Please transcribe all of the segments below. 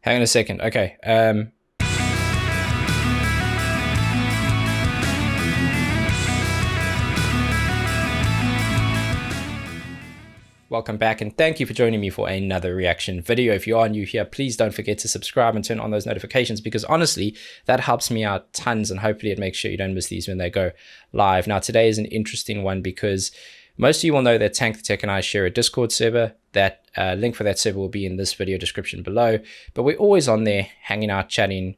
Hang on a second. Okay. Welcome back, and thank you for joining me for another reaction video. If you are new here, please don't forget to subscribe and turn on those notifications, because honestly, that helps me out tons, and hopefully it makes sure you don't miss these when they go live. Now, today is an interesting one because most of you will know that Tank the Tech and I share a Discord server. That link for that server will be in this video description below. But we're always on there, hanging out, chatting,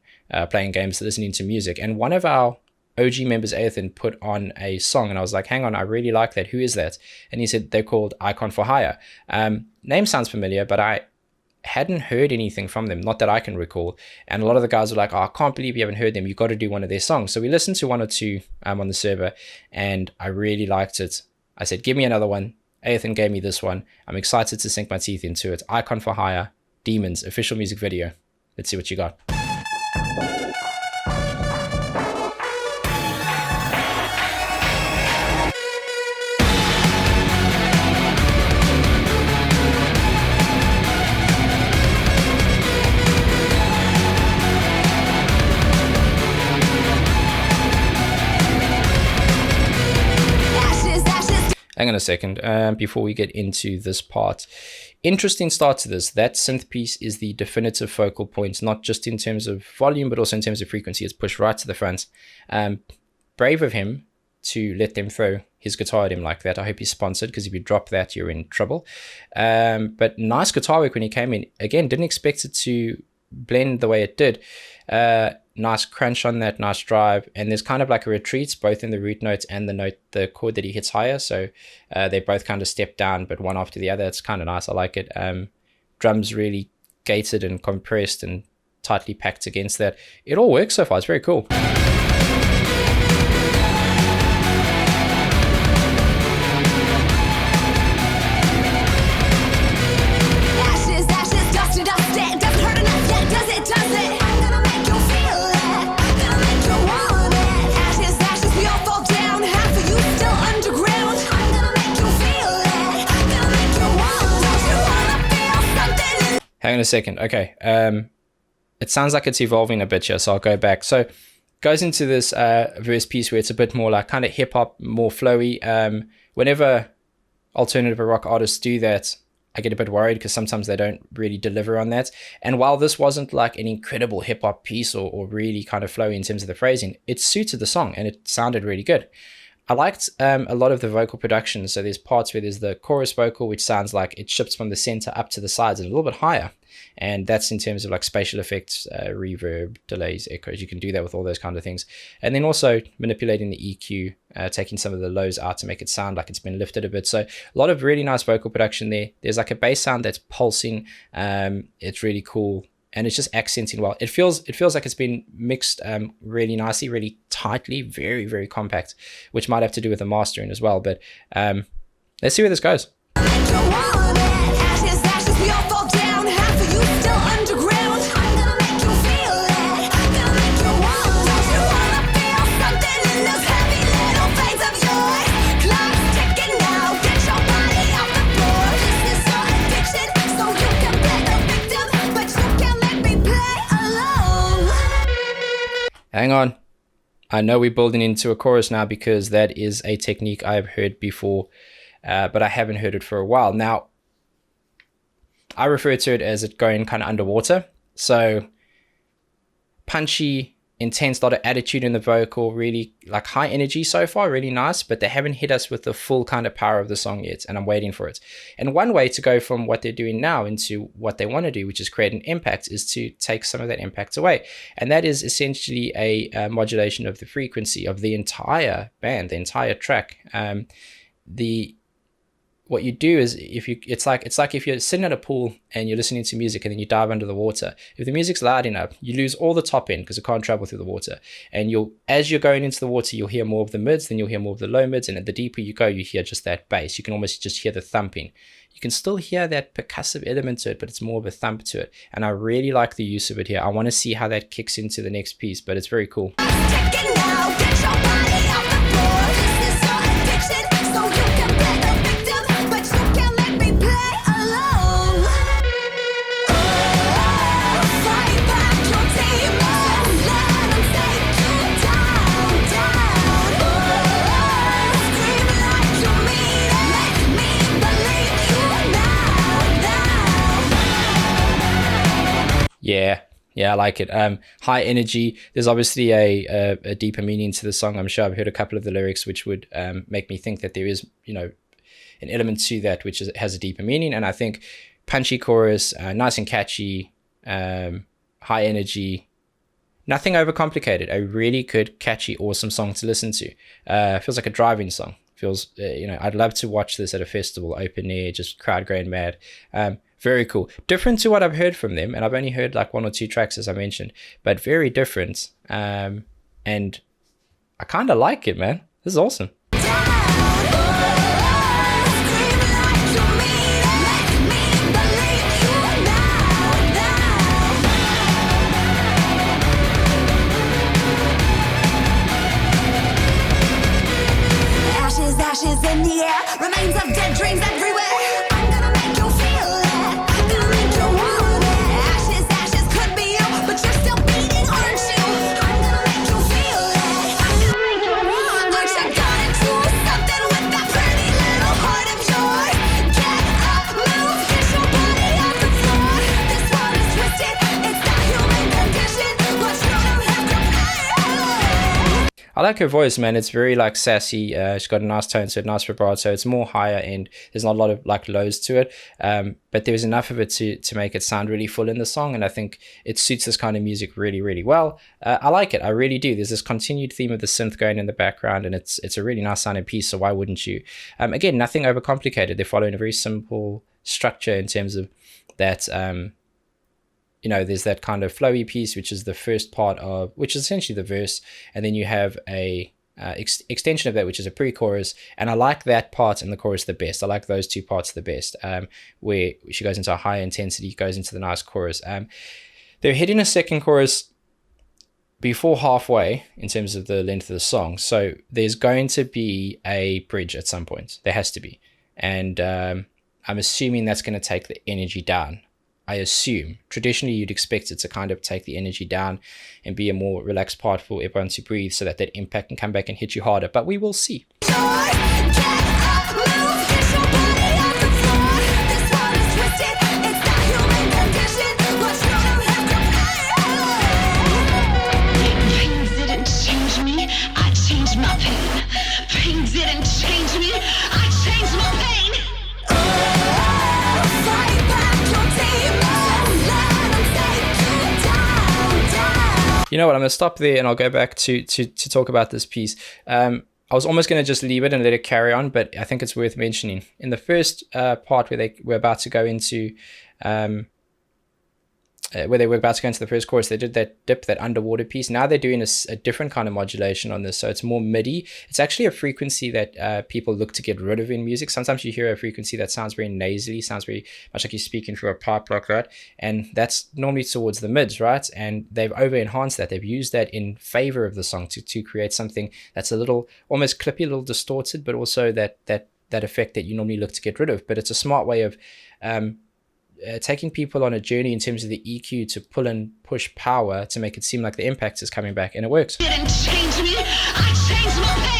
playing games, listening to music. And one of our OG members, Ethan, put on a song, and I was like, hang on, I really like that. Who is that? And he said they're called Icon for Hire. Name sounds familiar, but I hadn't heard anything from them, not that I can recall. And a lot of the guys were like, oh, I can't believe you haven't heard them. You got to do one of their songs. So we listened to one or two on the server, and I really liked it. I said, give me another one. Ethan gave me this one. I'm excited to sink my teeth into it. Icon for Hire, Demons, official music video. Let's see what you got. Hang on a second, before we get into this part. Interesting start to this. That synth piece is the definitive focal point, not just in terms of volume, but also in terms of frequency. It's pushed right to the front. Brave of him to let them throw his guitar at him like that. I hope he's sponsored, because if you drop that, you're in trouble. But nice guitar work when he came in. Again, didn't expect it to blend the way it did. Nice crunch on that, nice drive, and there's kind of like a retreat both in the root note and the chord that he hits higher, so they both kind of step down, but one after the other. It's kind of nice. I like it. Drums really gated and compressed and tightly packed against that. It all works so far. It's very cool. Hang on a second. Okay. It sounds like it's evolving a bit here, so I'll go back. So goes into this verse piece where it's a bit more like kind of hip hop, more flowy. Whenever alternative rock artists do that, I get a bit worried because sometimes they don't really deliver on that. And while this wasn't like an incredible hip hop piece or really kind of flowy in terms of the phrasing, it suited the song and it sounded really good. I liked a lot of the vocal production. So there's parts where there's the chorus vocal, which sounds like it shifts from the center up to the sides and a little bit higher. And that's in terms of like spatial effects, reverb, delays, echoes. You can do that with all those kind of things. And then also manipulating the EQ, taking some of the lows out to make it sound like it's been lifted a bit. So a lot of really nice vocal production there. There's like a bass sound that's pulsing. It's really cool. And it's just accenting well. It feels like it's been mixed really nicely, really tightly, very, very compact, which might have to do with the mastering as well. But let's see where this goes. Hang on. I know we're building into a chorus now because that is a technique I've heard before, but I haven't heard it for a while. Now, I refer to it as it going kind of underwater. So punchy, intense, lot of attitude in the vocal, really like high energy so far, really nice, but they haven't hit us with the full kind of power of the song yet, and I'm waiting for it. And one way to go from what they're doing now into what they want to do, which is create an impact, is to take some of that impact away. And that is essentially a modulation of the frequency of the entire band, the entire track. What you do is it's like if you're sitting at a pool and you're listening to music and then you dive under the water. If the music's loud enough, you lose all the top end because it can't travel through the water. And as you're going into the water, you'll hear more of the mids, then you'll hear more of the low mids, and the deeper you go, you hear just that bass. You can almost just hear the thumping. You can still hear that percussive element to it, but it's more of a thump to it. And I really like the use of it here. I want to see how that kicks into the next piece, but it's very cool. Yeah, yeah, I like it. High energy. There's obviously a deeper meaning to the song. I'm sure I've heard a couple of the lyrics which would make me think that there is, an element to that which has a deeper meaning. And I think punchy chorus, nice and catchy, high energy, nothing overcomplicated. A really good, catchy, awesome song to listen to. Feels like a driving song. Feels, I'd love to watch this at a festival, open air, just crowd going mad. Very cool. Different to what I've heard from them, and I've only heard like one or two tracks, as I mentioned, but very different. And I kind of like it, man. This is awesome. Ashes in the air, remains of dead dreams everywhere. I'm gonna make you feel it, gonna make you want it. Ashes, ashes could be you, but you're still beating, aren't you? I'm gonna make you feel it, I'm gonna make you want it. Aren't you gonna do something with that pretty little heart of yours? Get up, move, get your body off the floor. This one is twisted, it's the human condition, but you don't have to play. I like her voice, man. It's very like sassy. She's got a nice tone to it, nice vibrato. It's more higher end. There's not a lot of like lows to it, but there's enough of it to make it sound really full in the song. And I think it suits this kind of music really, really well. I like it. I really do. There's this continued theme of the synth going in the background, and it's a really nice sounding piece. So why wouldn't you? Again, nothing overcomplicated. They're following a very simple structure in terms of that. There's that kind of flowy piece, which is the first part of, which is essentially the verse, and then you have a extension of that, which is a pre-chorus, and I like that part in the chorus the best. I like those two parts the best, where she goes into a high intensity, goes into the nice chorus. They're hitting a second chorus before halfway in terms of the length of the song, so there's going to be a bridge at some point. There has to be, and I'm assuming that's going to take the energy down. I assume. Traditionally, you'd expect it to kind of take the energy down and be a more relaxed part for everyone to breathe so that that impact can come back and hit you harder. But we will see. You know what? I'm going to stop there and I'll go back to talk about this piece. I was almost going to just leave it and let it carry on, but I think it's worth mentioning. In the first part where they were about to go into the first chorus, they did that dip, that underwater piece. Now they're doing a different kind of modulation on this, so it's more MIDI. It's actually a frequency that people look to get rid of in music. Sometimes you hear a frequency that sounds very nasally, sounds very much like you're speaking through a pipe like that, and that's normally towards the mids, right? And they've over-enhanced that. They've used that in favor of the song to create something that's a little, almost clippy, a little distorted, but also that effect that you normally look to get rid of. But it's a smart way of taking people on a journey in terms of the EQ to pull and push power to make it seem like the impact is coming back, and it works. Didn't change me, I changed my pain.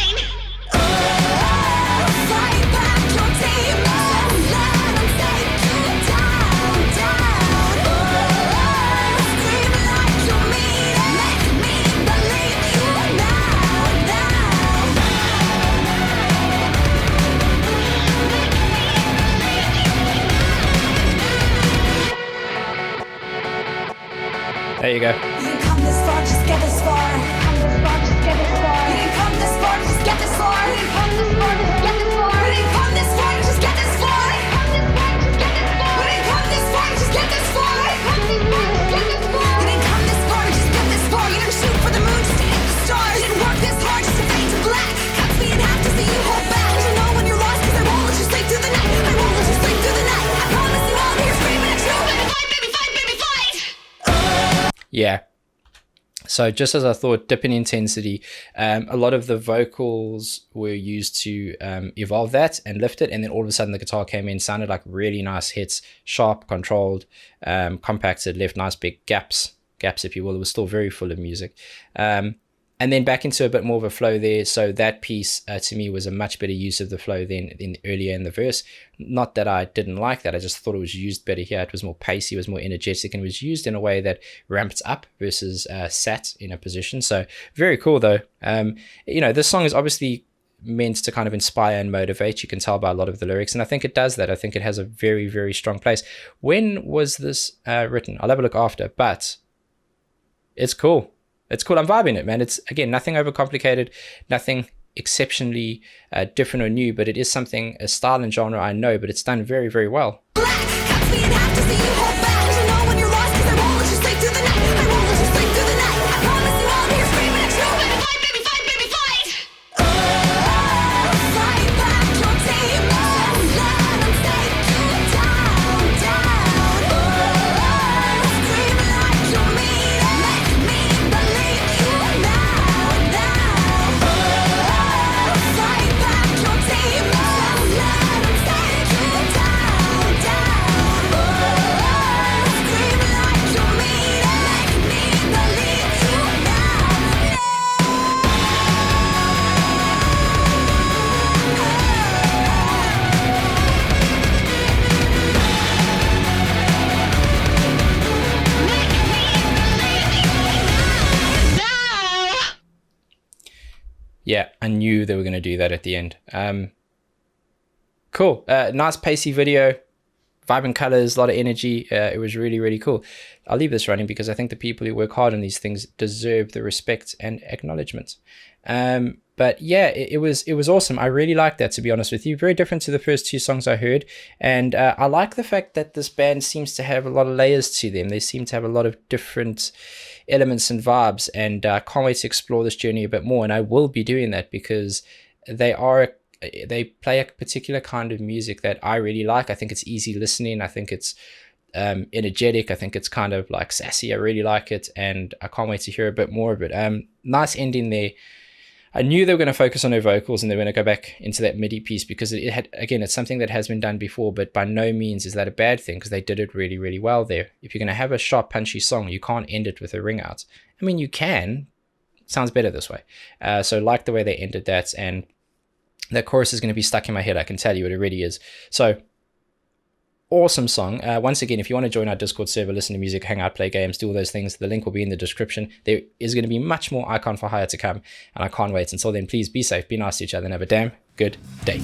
There you go. You didn't come this far, just get this far. Come this far, just get this far. You didn't come this far, just get this far. You didn't come this far, just get this far. You didn't come this far, just get this far. You didn't come this far, just get this far. You didn't come this far, just get this far. You didn't shoot for the moon, just to hit the stars. You didn't work this hard just to fade to black. Cuts me in half to see you hold back. You know when you're lost, 'cause I won't let you sleep through the night. I won't let you sleep through the night. I promise you won't hear screaming at you. Baby, fight, baby, fight, baby, fight. Yeah. So just as I thought, dip in intensity, a lot of the vocals were used to evolve that and lift it, and then all of a sudden the guitar came in, sounded like really nice hits, sharp, controlled, compacted, left nice big gaps if you will. It was still very full of music. and then back into a bit more of a flow there. So that piece to me was a much better use of the flow than earlier in the verse. Not that I didn't like that, I just thought it was used better here. It was more pacey, it was more energetic, and was used in a way that ramped up versus sat in a position. So very cool though. This song is obviously meant to kind of inspire and motivate. You can tell by a lot of the lyrics, and I think it does that. I think it has a very, very strong place. When was this written? I'll have a look after, but it's cool. It's cool. I'm vibing it, man. It's, again, nothing overcomplicated, nothing exceptionally different or new, but it is something, a style and genre I know, but it's done very, very well. Black cuts me in half to see you hold back. You know when you're lost, 'cause I won't let you sleep through the night. I won't let you sleep through the night. I promise you won't hear screaming at you. Baby, fight, baby, fight, baby, fight. Fight back your demons. Let them take you down, down. Scream like you mean it. Make me believe you now, now. Fight back your demons. Let them take you down, down. Scream like you mean it. Make me believe you now, now. Yeah, I knew they were going to do that at the end. Cool. Nice pacey video, vibrant colors, a lot of energy. It was really, really cool. I'll leave this running because I think the people who work hard on these things deserve the respect and acknowledgement. But yeah, it was awesome. I really liked that, to be honest with you. Very different to the first two songs I heard. And I like the fact that this band seems to have a lot of layers to them. They seem to have a lot of different elements and vibes, and I can't wait to explore this journey a bit more. And I will be doing that because they play a particular kind of music that I really like. I think it's easy listening. I think it's energetic. I think it's kind of like sassy. I really like it, and I can't wait to hear a bit more of it. Nice ending there. I knew they were going to focus on their vocals and they were going to go back into that MIDI piece because it had, again, it's something that has been done before, but by no means is that a bad thing because they did it really, really well there. If you're going to have a sharp, punchy song, you can't end it with a ring out. I mean, you can. It sounds better this way. So like the way they ended that, and that chorus is going to be stuck in my head. I can tell you it already is. So awesome song. Once again, if you want to join our Discord server, listen to music, hang out, play games, do all those things, the link will be in the description. There is going to be much more Icon for Hire to come, and I can't wait. Until then, please be safe, be nice to each other, and have a damn good day.